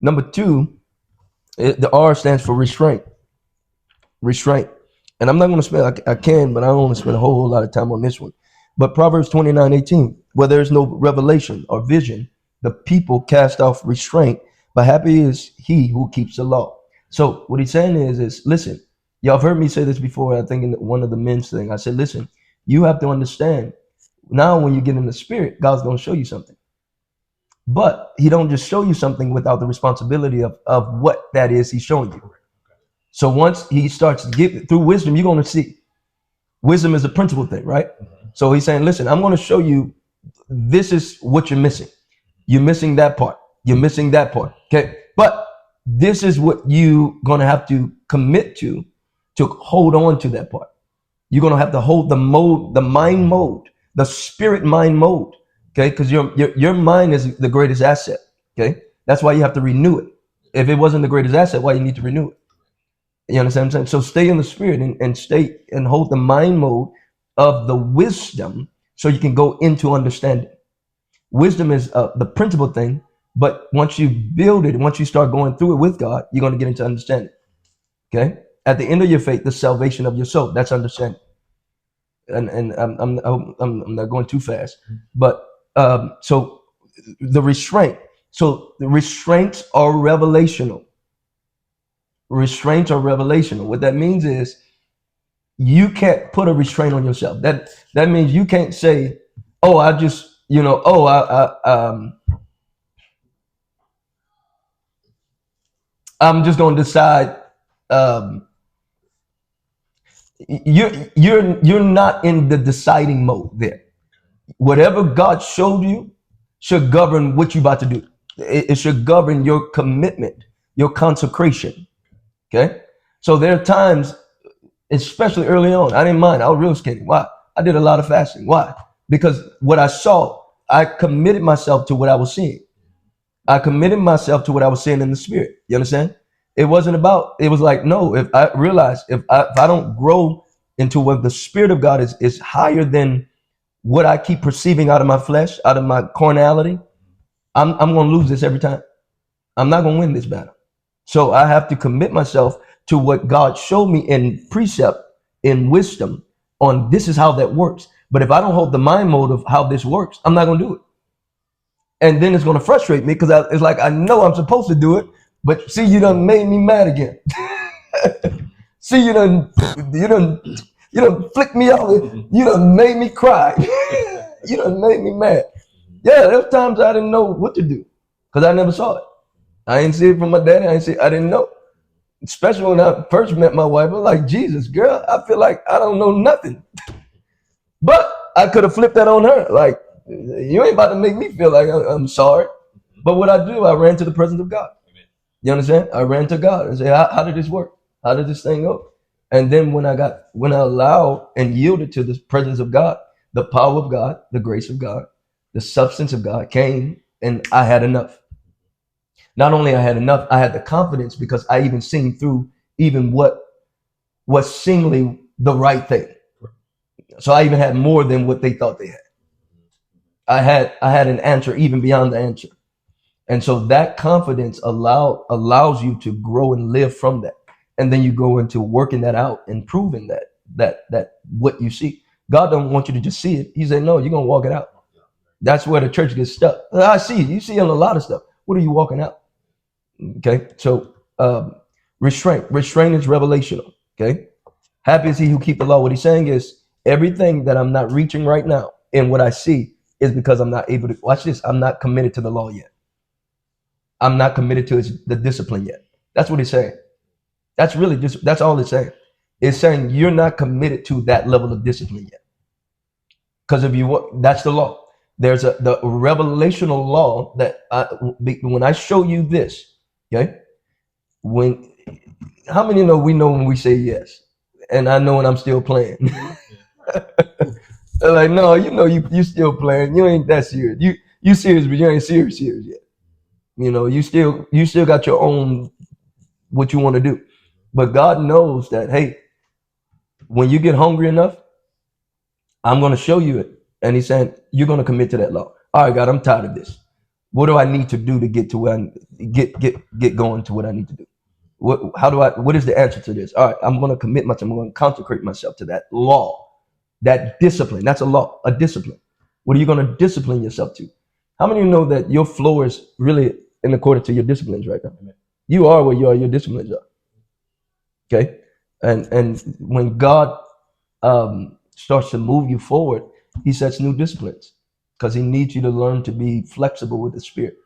Number two, the R stands for restraint. Restraint. And I'm not going to spend, I can, but I don't want to spend a whole lot of time on this one. But Proverbs 29:18, where there is no revelation or vision, the people cast off restraint, but happy is he who keeps the law. So what he's saying is listen, y'all have heard me say this before, I think in one of the men's thing. I said, listen, you have to understand, now when you get in the spirit, God's going to show you something. But he don't just show you something without the responsibility of what that is he's showing you. So once he starts to give through wisdom, you're going to see. Wisdom is a principal thing, right? So he's saying, listen, I'm going to show you, this is what you're missing. You're missing that part. You're missing that part. Okay. But this is what you're going to have to commit to hold on to that part. You're going to have to hold the mode, the mind mode, the spirit mind mode. Okay. Because your mind is the greatest asset. Okay. That's why you have to renew it. If it wasn't the greatest asset, why you need to renew it? You understand what I'm saying? So stay in the spirit and stay and hold the mind mode of the wisdom so you can go into understanding. Wisdom is the principal thing, but once you build it, once you start going through it with God, you're going to get into understanding. Okay? At the end of your faith, the salvation of your soul, that's understanding. And I'm not going too fast, but so the restraint. So the restraints are revelational. Restraints are revelational. What that means is you can't put a restraint on yourself. That means you can't say, "Oh, I just, oh, I'm just going to decide." Um, you're not in the deciding mode there. Whatever God showed you should govern what you're about to do. It should govern your commitment, your consecration. Okay, so there are times, especially early on, I didn't mind. I was real skinny. Why? I did a lot of fasting. Why? Because what I saw, I committed myself to what I was seeing. I committed myself to what I was seeing in the spirit. You understand? It wasn't about, it was like, no, if I realize if I don't grow into what the spirit of God is higher than what I keep perceiving out of my flesh, out of my carnality, I'm going to lose this every time. I'm not going to win this battle. So I have to commit myself to what God showed me in precept, in wisdom, on this is how that works. But if I don't hold the mind mode of how this works, I'm not going to do it. And then it's going to frustrate me because it's like, I know I'm supposed to do it, but see, you done made me mad again. See, you done flicked me out. You done made me cry. You done made me mad. Yeah, there's times I didn't know what to do because I never saw it. I didn't see it from my daddy. I didn't know. Especially when I first met my wife, I was like, Jesus, girl, I feel like I don't know nothing. But I could have flipped that on her. Like, you ain't about to make me feel like I'm sorry. But what I do, I ran to the presence of God. You understand? I ran to God and said, how did this work? How did this thing go? And then when I allowed and yielded to the presence of God, the power of God, the grace of God, the substance of God came, and I had enough. Not only I had enough, I had the confidence because I even seen through even what was seemingly the right thing. So I even had more than what they thought they had. I had an answer even beyond the answer. And so that confidence allows you to grow and live from that. And then you go into working that out and proving that what you see. God don't want you to just see it. He said, no, you're gonna walk it out. That's where the church gets stuck. I see you see a lot of stuff. What are you walking out? Okay, so restraint is revelational. Okay, happy is he who keep the law. What he's saying is everything that I'm not reaching right now in what I see is because I'm not able to watch this. I'm not committed to the law yet. I'm not committed to the discipline yet. That's what he's saying. That's really just, that's all it's saying. It's saying you're not committed to that level of discipline yet. Because if you, that's the law. There's the revelational law that when I show you this, okay, when, how many know we know when we say yes? And I know when I'm still playing. They're like, no, you still playing. You ain't that serious. You serious, but you ain't serious yet. You still got your own what you want to do. But God knows that, hey, when you get hungry enough, I'm going to show you it. And he's saying, you're going to commit to that law. All right, God, I'm tired of this. What do I need to do to get to where I get going to what I need to do? What is the answer to this? All right, I'm going to commit myself. I'm going to consecrate myself to that law, that discipline. That's a law, a discipline. What are you going to discipline yourself to? How many of you know that your flow is really in accordance to your disciplines right now? You are where you are, your disciplines are. Okay. And when God starts to move you forward, he sets new disciplines because he needs you to learn to be flexible with the spirit.